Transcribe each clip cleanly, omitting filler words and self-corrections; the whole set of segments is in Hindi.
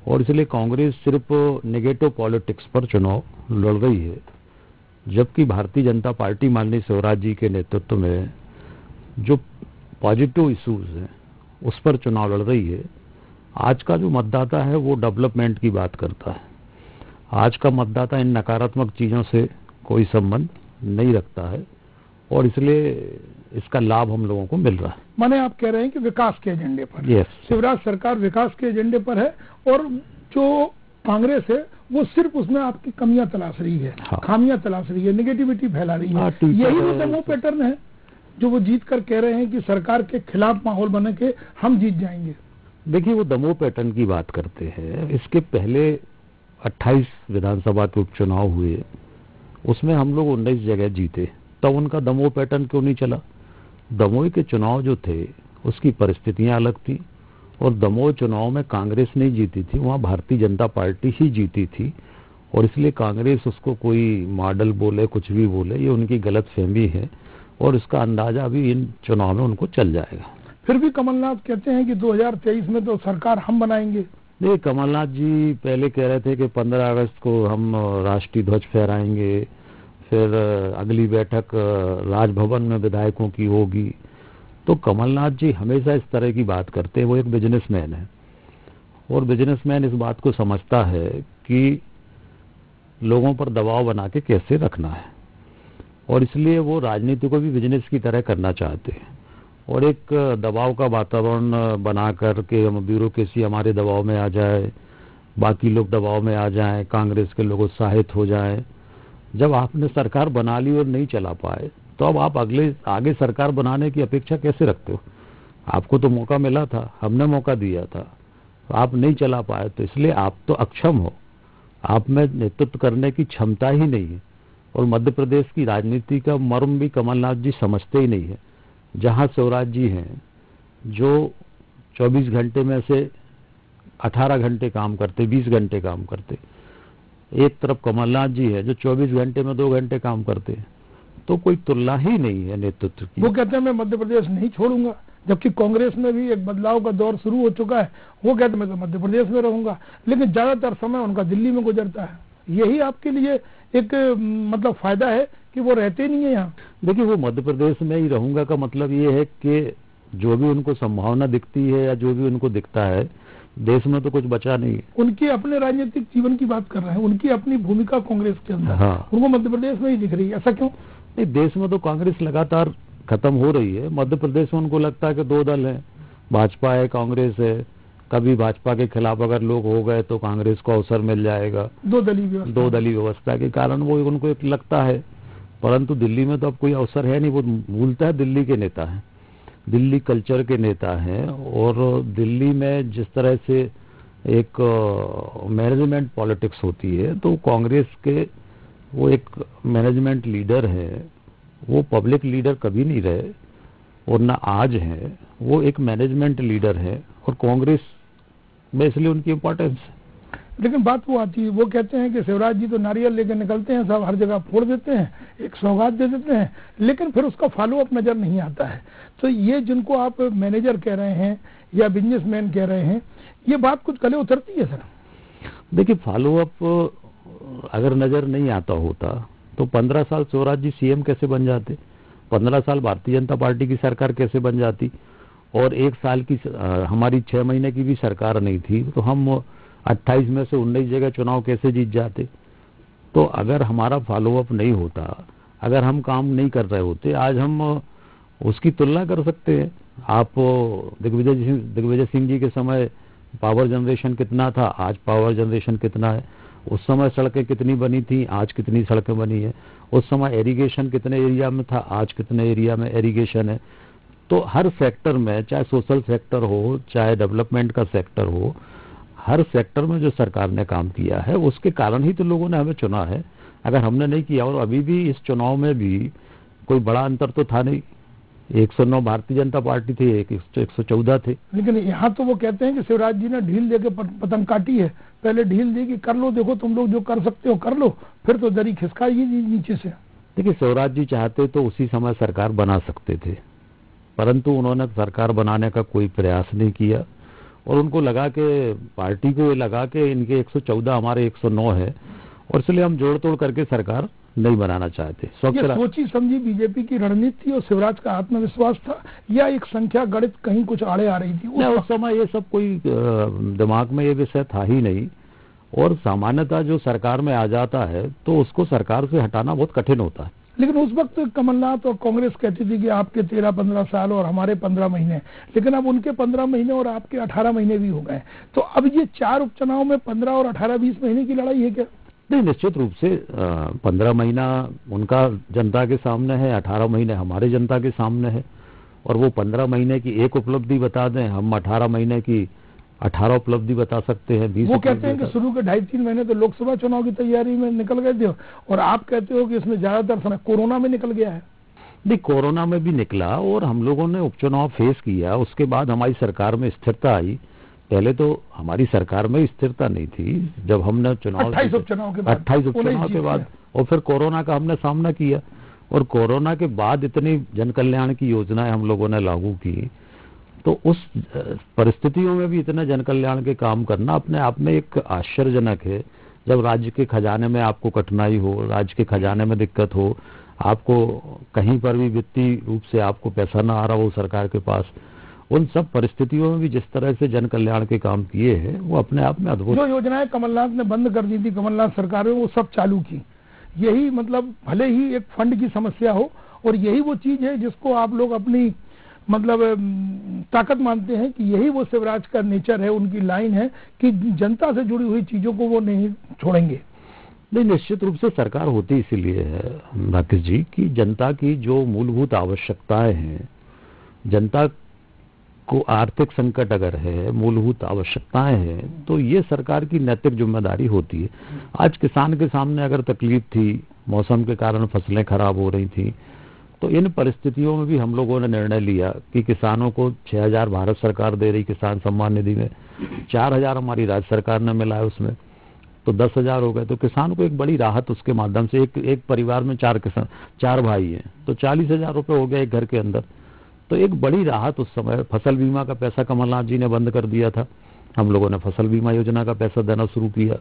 और इसलिए कांग्रेस सिर्फ नेगेटिव पॉलिटिक्स पर चुनाव लड़ रही है, जबकि भारतीय जनता पार्टी माननीय शिवराज जी के नेतृत्व में जो पॉजिटिव इश्यूज हैं उस पर चुनाव लड़ रही है। आज का जो मतदाता है वो डेवलपमेंट की बात करता है। आज का मतदाता इन नकारात्मक चीजों से कोई संबंध नहीं रखता है और इसलिए इसका लाभ हम लोगों को मिल रहा है। माने आप कह रहे हैं कि विकास के एजेंडे पर yes. शिवराज सरकार विकास के एजेंडे पर है और जो कांग्रेस है वो सिर्फ उसमें आपकी कमियां तलाश रही है, खामियां तलाश रही है, नेगेटिविटी फैला रही है। यही वो डेमो पैटर्न है जो वो जीत कर कह रहे हैं कि सरकार के खिलाफ माहौल बने के हम जीत जाएंगे। देखिए, वो दमोह पैटर्न की बात करते हैं। इसके पहले 28 विधानसभा के उपचुनाव हुए, उसमें हम लोग 19 जगह जीते, तब उनका दमोह पैटर्न क्यों नहीं चला? दमोह के चुनाव जो थे उसकी परिस्थितियां अलग थी और दमोह चुनाव में कांग्रेस नहीं जीती थी, वहां भारतीय जनता पार्टी ही जीती थी और इसलिए कांग्रेस उसको कोई मॉडल बोले कुछ भी बोले, ये उनकी गलतफहमी है और इसका अंदाजा भी इन चुनाव में उनको चल जाएगा। फिर भी कमलनाथ कहते हैं कि 2023 में तो सरकार हम बनाएंगे। नहीं, कमलनाथ जी पहले कह रहे थे कि 15 अगस्त को हम राष्ट्रीय ध्वज फहराएंगे, फिर अगली बैठक राजभवन में विधायकों की होगी। तो कमलनाथ जी हमेशा इस तरह की बात करते हैं। वो एक बिजनेसमैन है और बिजनेसमैन इस बात को समझता है कि लोगों पर दबाव बना के कैसे रखना है और इसलिए वो राजनीति को भी बिजनेस की तरह करना चाहते हैं और एक दबाव का वातावरण बना करके ब्यूरोक्रेसी हमारे दबाव में आ जाए, बाकी लोग दबाव में आ जाएं, कांग्रेस के लोग उत्साहित हो जाएं। जब आपने सरकार बना ली और नहीं चला पाए तो अब आप आगे सरकार बनाने की अपेक्षा कैसे रखते हो? आपको तो मौका मिला था, हमने मौका दिया था, आप नहीं चला पाए, तो इसलिए आप तो अक्षम हो, आप में नेतृत्व करने की क्षमता ही नहीं है। और मध्य प्रदेश की राजनीति का मर्म भी कमलनाथ जी समझते ही नहीं है। जहां शिवराज जी हैं जो 24 घंटे में से 18 घंटे काम करते, 20 घंटे काम करते, एक तरफ कमलनाथ जी है जो 24 घंटे में 2 घंटे काम करते हैं, तो कोई तुलना ही नहीं है नेतृत्व की। वो कहते हैं मैं मध्य प्रदेश नहीं छोड़ूंगा, जबकि कांग्रेस में भी एक बदलाव का दौर शुरू हो चुका है। वो कहते हैं मैं तो मध्य प्रदेश में रहूंगा, लेकिन ज्यादातर समय उनका दिल्ली में गुजरता है। यही आपके लिए एक मतलब फायदा है कि वो रहते नहीं है यहाँ। देखिए, वो मध्य प्रदेश में ही रहूंगा का मतलब ये है कि जो भी उनको संभावना दिखती है या जो भी उनको दिखता है, देश में तो कुछ बचा नहीं है। उनकी अपने राजनीतिक जीवन की बात कर रहे हैं, उनकी अपनी भूमिका कांग्रेस के अंदर। हाँ। उनको मध्य प्रदेश में ही दिख रही है, ऐसा क्यों? नहीं, देश में तो कांग्रेस लगातार खत्म हो रही है। मध्य प्रदेश में उनको लगता है कि 2 दल हैं, भाजपा है, कांग्रेस है। कभी भाजपा के खिलाफ अगर लोग हो गए तो कांग्रेस को अवसर मिल जाएगा। 2 दलीय व्यवस्था के कारण वो उनको एक लगता है, परंतु दिल्ली में तो अब कोई अवसर है नहीं। वो मूलतः दिल्ली के नेता हैं, दिल्ली कल्चर के नेता हैं और दिल्ली में जिस तरह से एक मैनेजमेंट पॉलिटिक्स होती है, तो कांग्रेस के वो एक मैनेजमेंट लीडर है, वो पब्लिक लीडर कभी नहीं रहे और ना आज है। वो एक मैनेजमेंट लीडर है और कांग्रेस में इसलिए उनकी इंपॉर्टेंस है। लेकिन बात वो आती है, वो कहते हैं कि शिवराज जी तो नारियल लेकर निकलते हैं, सब हर जगह फोड़ देते हैं, एक सौगात दे देते हैं, लेकिन फिर उसका फॉलो अप नजर नहीं आता है। तो ये जिनको आप मैनेजर कह रहे हैं या बिजनेसमैन कह रहे हैं, ये बात कुछ गले उतरती है सर? देखिए, फॉलो अप अगर नजर नहीं आता होता तो 15 साल शिवराज जी सीएम कैसे बन जाते, 15 साल भारतीय जनता पार्टी की सरकार कैसे बन जाती, और 1 साल की हमारी 6 महीने की भी सरकार नहीं थी तो हम 28 में से 19 जगह चुनाव कैसे जीत जाते? तो अगर हमारा फॉलो अप नहीं होता, अगर हम काम नहीं कर रहे होते, आज हम उसकी तुलना कर सकते हैं। आप दिग्विजय सिंह जी के समय पावर जनरेशन कितना था, आज पावर जनरेशन कितना है? उस समय सड़कें कितनी बनी थी, आज कितनी सड़कें बनी है? उस समय एरीगेशन कितने एरिया में था, आज कितने एरिया में एरीगेशन है? तो हर सेक्टर में, चाहे सोशल सेक्टर हो, चाहे डेवलपमेंट का सेक्टर हो, हर सेक्टर में जो सरकार ने काम किया है उसके कारण ही तो लोगों ने हमें चुना है। अगर हमने नहीं किया, और अभी भी इस चुनाव में भी कोई बड़ा अंतर तो था नहीं, 109 भारतीय जनता पार्टी थी, 114 थे। लेकिन यहाँ तो वो कहते हैं कि शिवराज जी ने ढील देके पतंग काटी है। पहले ढील दी कि कर लो, देखो तुम लोग जो कर सकते हो कर लो, फिर तो दरी खिसकाई नीचे से। देखिए, शिवराज जी चाहते तो उसी समय सरकार बना सकते थे, परंतु उन्होंने सरकार बनाने का कोई प्रयास नहीं किया और उनको लगा कि पार्टी को ये लगा कि इनके 114 हमारे 109 है, और इसलिए हम जोड़ तोड़ करके सरकार नहीं बनाना चाहते। ये सोची समझी बीजेपी की रणनीति थी और शिवराज का आत्मविश्वास था, या एक संख्या गणित कहीं कुछ आड़े आ रही थी? उस समय ये सब कोई दिमाग में ये विषय था ही नहीं, और सामान्यतः जो सरकार में आ जाता है तो उसको सरकार से हटाना बहुत कठिन होता है। लेकिन उस वक्त कमलनाथ और कांग्रेस कहती थी कि आपके 13-15 साल और हमारे 15 महीने, लेकिन अब उनके 15 महीने और आपके 18 महीने भी हो गए। तो अब ये 4 उपचुनाव में 15 और 18-20 महीने की लड़ाई है क्या? नहीं, निश्चित रूप से 15 महीना उनका जनता के सामने है, 18 महीने हमारे जनता के सामने है, और वो 15 महीने की एक उपलब्धि बता दें, हम 18 महीने की 18 उपलब्धि बता सकते हैं। 20 वो कहते हैं कि शुरू के 2.5-3 महीने तो लोकसभा चुनाव की तैयारी में निकल गए थे, और आप कहते हो कि इसमें ज्यादातर समय कोरोना में निकल गया है। नहीं, कोरोना में भी निकला, और हम लोगों ने उपचुनाव फेस किया, उसके बाद हमारी सरकार में स्थिरता आई। पहले तो हमारी सरकार में स्थिरता नहीं थी, जब हमने 28 उपचुनाव के बाद और फिर कोरोना का हमने सामना किया, और कोरोना के बाद इतनी जन कल्याण की योजनाएं हम लोगों ने लागू की, तो उस परिस्थितियों में भी इतने जन कल्याण के काम करना अपने आप में एक आश्चर्यजनक है। जब राज्य के खजाने में आपको कठिनाई हो, राज्य के खजाने में दिक्कत हो, आपको कहीं पर भी वित्तीय रूप से आपको पैसा ना आ रहा हो सरकार के पास, उन सब परिस्थितियों में भी जिस तरह से जन कल्याण के काम किए हैं वो अपने आप में अद्भुत। जो योजनाएं कमलनाथ ने बंद कर दी थी, कमलनाथ सरकार ने वो सब चालू की। यही मतलब भले ही एक फंड की समस्या हो, और यही वो चीज है जिसको आप लोग अपनी मतलब ताकत मानते हैं कि यही वो शिवराज का नेचर है, उनकी लाइन है कि जनता से जुड़ी हुई चीजों को वो नहीं छोड़ेंगे। नहीं, निश्चित रूप से सरकार होती इसीलिए है राकेश जी कि जनता की जो मूलभूत आवश्यकताएं हैं, जनता को आर्थिक संकट अगर है, मूलभूत आवश्यकताएं हैं, तो ये सरकार की नैतिक जिम्मेदारी होती है। आज किसान के सामने अगर तकलीफ थी, मौसम के कारण फसलें खराब हो रही थी, तो इन परिस्थितियों में भी हम लोगों ने निर्णय लिया कि किसानों को 6,000 भारत सरकार दे रही किसान सम्मान निधि में, 4,000 हमारी राज्य सरकार ने मिला है उसमें, तो 10,000 हो गए। तो किसान को एक बड़ी राहत उसके माध्यम से, एक परिवार में 4 भाई हैं, तो 40,000 रुपये हो गया एक घर के अंदर, तो एक बड़ी राहत उस समय। फसल बीमा का पैसा कमलनाथ जी ने बंद कर दिया था, हम लोगों ने फसल बीमा योजना का पैसा देना शुरू किया।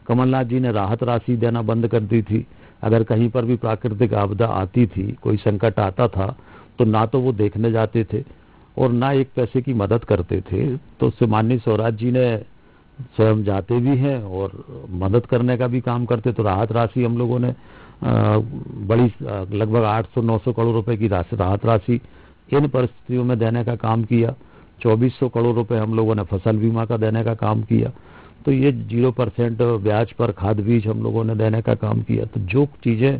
कमलनाथ जी ने राहत राशि देना बंद कर दी थी। अगर कहीं पर भी प्राकृतिक आपदा आती थी, कोई संकट आता था, तो ना तो वो देखने जाते थे और ना एक पैसे की मदद करते थे। तो माननीय स्वराज जी ने स्वयं जाते भी हैं और मदद करने का भी काम करते। तो राहत राशि हम लोगों ने बड़ी लगभग 800-900 करोड़ रुपए की राहत राशि इन परिस्थितियों में देने का काम किया। 2400 करोड़ रुपए हम लोगों ने फसल बीमा का देने का काम किया। तो ये 0% ब्याज पर खाद बीज हम लोगों ने देने का काम किया। तो जो चीजें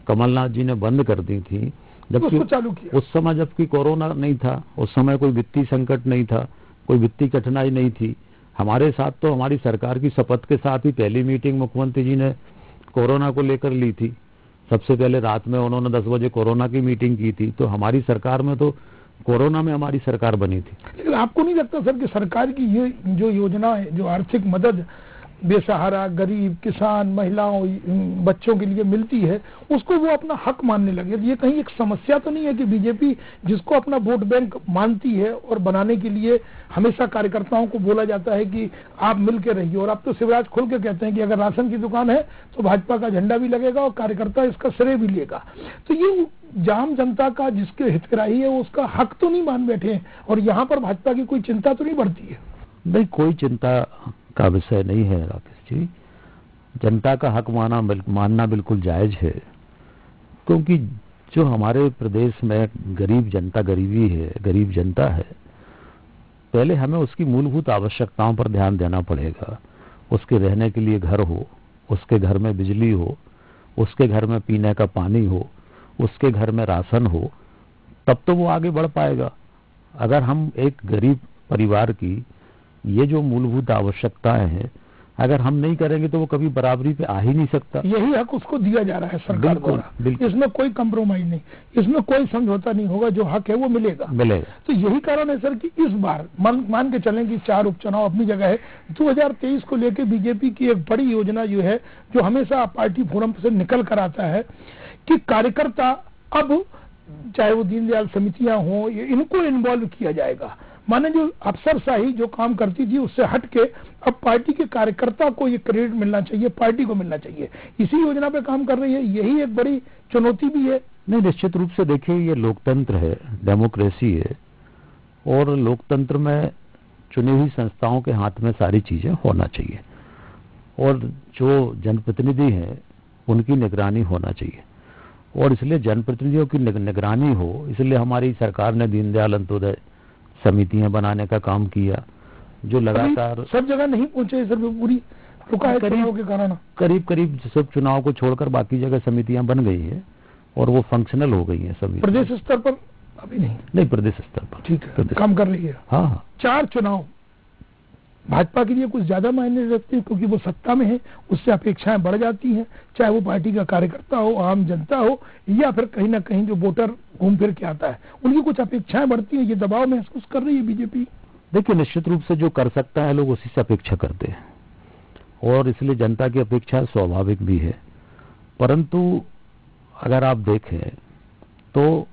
कमलनाथ जी ने बंद कर दी थी, जबकि उस समय जबकि कोरोना नहीं था, उस समय कोई वित्तीय संकट नहीं था, कोई वित्तीय कठिनाई नहीं थी। हमारे साथ तो हमारी सरकार की शपथ के साथ ही पहली मीटिंग मुख्यमंत्री जी ने कोरोना को लेकर ली थी। सबसे पहले रात में उन्होंने 10 बजे कोरोना की मीटिंग की थी। तो हमारी सरकार में तो कोरोना में हमारी सरकार बनी थी। लेकिन आपको नहीं लगता सर कि सरकार की ये जो योजना है, जो आर्थिक मदद बेसहारा, गरीब, किसान, महिलाओं, बच्चों के लिए मिलती है, उसको वो अपना हक मानने लगे? ये कहीं एक समस्या तो नहीं है कि बीजेपी जिसको अपना वोट बैंक मानती है और बनाने के लिए हमेशा कार्यकर्ताओं को बोला जाता है कि आप मिल के रहिए, और अब तो शिवराज खुल के कहते हैं कि अगर राशन की दुकान है तो भाजपा का झंडा भी लगेगा और कार्यकर्ता इसका श्रेय भी लेगा। तो ये जाम जनता का जिसके हितग्राही है उसका हक तो नहीं मान बैठे हैं, और यहाँ पर भाजपा की कोई चिंता तो नहीं बढ़ती है? नहीं, कोई चिंता का विषय नहीं है राकेश जी। जनता का हक मानना बिल्कुल जायज है, क्योंकि जो हमारे प्रदेश में गरीब जनता गरीब जनता है, पहले हमें उसकी मूलभूत आवश्यकताओं पर ध्यान देना पड़ेगा। उसके रहने के लिए घर हो, उसके घर में बिजली हो, उसके घर में पीने का पानी हो, उसके घर में राशन हो, तब तो वो आगे बढ़ पाएगा। अगर हम एक गरीब परिवार की ये जो मूलभूत आवश्यकताएं हैं अगर हम नहीं करेंगे तो वो कभी बराबरी पे आ ही नहीं सकता। यही हक उसको दिया जा रहा है सरकार द्वारा। इसमें कोई कंप्रोमाइज नहीं, इसमें कोई समझौता नहीं होगा, जो हक है वो मिलेगा। तो यही कारण है सर कि इस बार मान के चलें कि 4 उपचुनाव अपनी जगह है, 2023 को लेकर बीजेपी की एक बड़ी योजना जो है, जो हमेशा पार्टी फोरम से निकल कर आता है कि कार्यकर्ता अब चाहे वो दीनदयाल समितियां हों, इनको इन्वॉल्व किया जाएगा। माने जो अफसरशाही जो काम करती थी उससे हट के अब पार्टी के कार्यकर्ता को ये क्रेडिट मिलना चाहिए, पार्टी को मिलना चाहिए, इसी योजना पे काम कर रही है। यही एक बड़ी चुनौती भी है। नहीं, निश्चित रूप से देखिए, ये लोकतंत्र है, डेमोक्रेसी है, और लोकतंत्र में चुनी हुई संस्थाओं के हाथ में सारी चीजें होना चाहिए, और जो जनप्रतिनिधि हैं उनकी निगरानी होना चाहिए, और इसलिए जनप्रतिनिधियों की निगरानी हो, इसलिए हमारी सरकार ने दीनदयाल अंत्योदय समितियां बनाने का काम किया, जो लगातार सब जगह नहीं पहुंचे सर, पूरी रुका है चुनाव के कारण। करीब करीब सब चुनाव को छोड़कर बाकी जगह समितियां बन गई है और वो फंक्शनल हो गई है सभी। प्रदेश स्तर पर अभी नहीं, प्रदेश स्तर पर ठीक है, काम कर रही है। हाँ, 4 चुनाव भाजपा के लिए कुछ ज्यादा मायने रखते हैं, क्योंकि वो सत्ता में है, उससे अपेक्षाएं बढ़ जाती हैं, चाहे वो पार्टी का कार्यकर्ता हो, आम जनता हो, या फिर कहीं ना कहीं जो वोटर घूम फिर के आता है, उनकी कुछ अपेक्षाएं बढ़ती हैं। ये दबाव महसूस कर रही है बीजेपी। देखिए, निश्चित रूप से जो कर सकता है लोग उसी से अपेक्षा करते हैं, और इसलिए जनता की अपेक्षा स्वाभाविक भी है। परंतु अगर आप देखें तो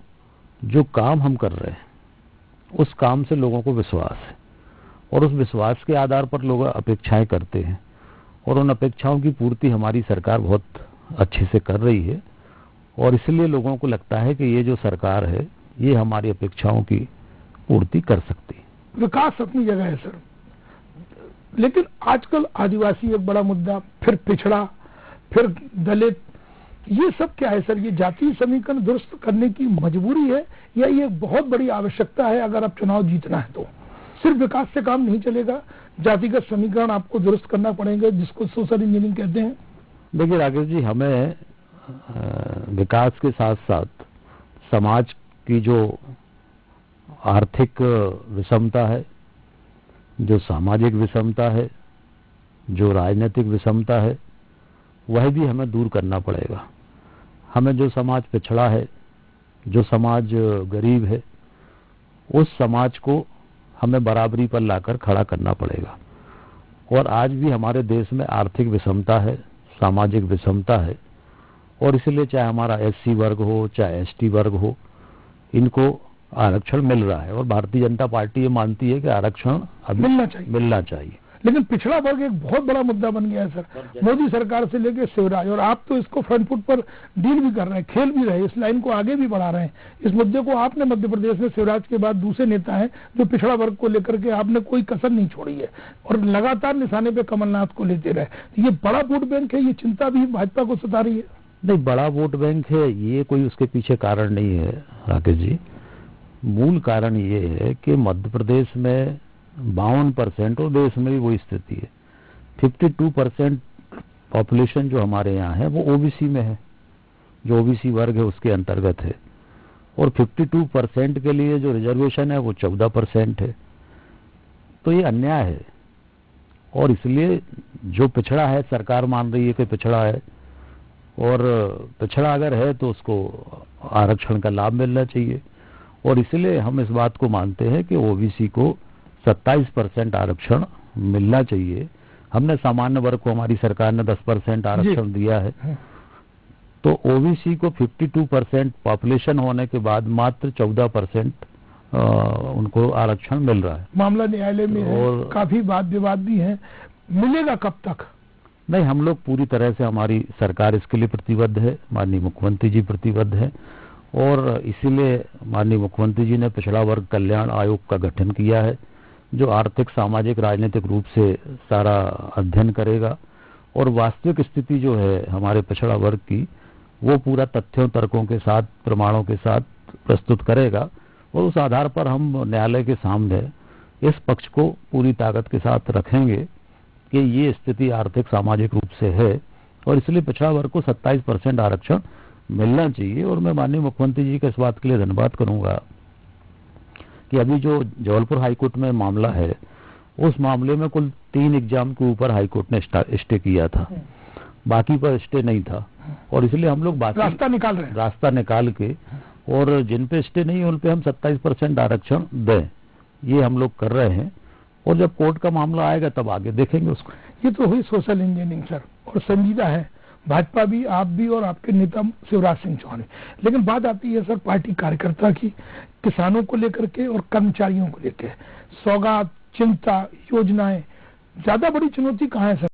जो काम हम कर रहे हैं उस काम से लोगों को विश्वास है, और उस विश्वास के आधार पर लोग अपेक्षाएं करते हैं, और उन अपेक्षाओं की पूर्ति हमारी सरकार बहुत अच्छे से कर रही है, और इसलिए लोगों को लगता है कि ये जो सरकार है ये हमारी अपेक्षाओं की पूर्ति कर सकती है। विकास अपनी जगह है सर, लेकिन आजकल आदिवासी एक बड़ा मुद्दा, फिर पिछड़ा, फिर दलित, ये सब क्या है सर? ये जातीय समीकरण दुरुस्त करने की मजबूरी है, या ये बहुत बड़ी आवश्यकता है? अगर आप चुनाव जीतना है तो सिर्फ विकास से काम नहीं चलेगा, जातिगत समीकरण आपको दुरुस्त करना पड़ेगा, जिसको सोशल इंजीनियरिंग कहते हैं। देखिए राकेश जी, हमें विकास के साथ साथ समाज की जो आर्थिक विषमता है, जो सामाजिक विषमता है, जो राजनीतिक विषमता है, वह भी हमें दूर करना पड़ेगा। हमें जो समाज पिछड़ा है, जो समाज गरीब है, उस समाज को हमें बराबरी पर लाकर खड़ा करना पड़ेगा। और आज भी हमारे देश में आर्थिक विषमता है, सामाजिक विषमता है, और इसलिए चाहे हमारा एससी वर्ग हो, चाहे एसटी वर्ग हो, इनको आरक्षण मिल रहा है, और भारतीय जनता पार्टी ये मानती है कि आरक्षण अभी मिलना चाहिए। लेकिन पिछड़ा वर्ग एक बहुत बड़ा मुद्दा बन गया है सर, मोदी सरकार से लेकर शिवराज, और आप तो इसको फ्रंट फुट पर डील भी कर रहे हैं, खेल भी रहे हैं, इस लाइन को आगे भी बढ़ा रहे हैं। इस मुद्दे को आपने मध्य प्रदेश में शिवराज के बाद दूसरे नेता हैं जो पिछड़ा वर्ग को लेकर के आपने कोई कसर नहीं छोड़ी है, और लगातार निशाने पे कमलनाथ को लेते रहे। ये बड़ा वोट बैंक है, ये चिंता भी भाजपा को सता रही है। नहीं, बड़ा वोट बैंक है ये कोई उसके पीछे कारण नहीं है राकेश जी। मूल कारण ये है कि मध्य प्रदेश में 52% और देश में भी वही स्थिति है। 52% पॉपुलेशन जो हमारे यहाँ है वो ओबीसी में है, जो ओबीसी वर्ग है उसके अंतर्गत है, और 52% के लिए जो रिजर्वेशन है वो 14% है। तो ये अन्याय है, और इसलिए जो पिछड़ा है, सरकार मान रही है कि पिछड़ा है, और पिछड़ा अगर है तो उसको आरक्षण का लाभ मिलना चाहिए, और इसलिए हम इस बात को मानते हैं कि ओबीसी को 27% आरक्षण मिलना चाहिए। हमने सामान्य वर्ग को, हमारी सरकार ने 10% आरक्षण दिया है, तो ओबीसी को 52% पॉपुलेशन होने के बाद मात्र 14% उनको आरक्षण मिल रहा है। मामला न्यायालय में और है, काफी वाद विवाद भी है, मिलेगा कब तक? नहीं, हम लोग पूरी तरह से, हमारी सरकार इसके लिए प्रतिबद्ध है, माननीय मुख्यमंत्री जी प्रतिबद्ध है, और इसीलिए माननीय मुख्यमंत्री जी ने पिछड़ा वर्ग कल्याण आयोग का गठन किया है, जो आर्थिक, सामाजिक, राजनीतिक रूप से सारा अध्ययन करेगा, और वास्तविक स्थिति जो है हमारे पिछड़ा वर्ग की वो पूरा तथ्यों, तर्कों के साथ, प्रमाणों के साथ प्रस्तुत करेगा, और उस आधार पर हम न्यायालय के सामने इस पक्ष को पूरी ताकत के साथ रखेंगे कि ये स्थिति आर्थिक, सामाजिक रूप से है, और इसलिए पिछड़ा वर्ग को 27% आरक्षण मिलना चाहिए। और मैं माननीय मुख्यमंत्री जी का इस बात के लिए धन्यवाद करूंगा कि अभी जो जबलपुर हाईकोर्ट में मामला है, उस मामले में कुल 3 एग्जाम के ऊपर हाईकोर्ट ने स्टे किया था, बाकी पर स्टे नहीं था, और इसलिए हम लोग बाकी रास्ता निकाल के, और जिन पे स्टे नहीं है उन पे हम 27% आरक्षण दें, ये हम लोग कर रहे हैं, और जब कोर्ट का मामला आएगा तब आगे देखेंगे उसको। ये तो हुई सोशल इंजीनियरिंग सर, और संजीदा है। भाजपा भी, आप भी और आपके नेता शिवराज सिंह चौहान। लेकिन बात आती है सर पार्टी कार्यकर्ता की, किसानों को लेकर के और कर्मचारियों को लेकर, सौगात, चिंता, योजनाएं, ज्यादा बड़ी चुनौती कहाँ है सर?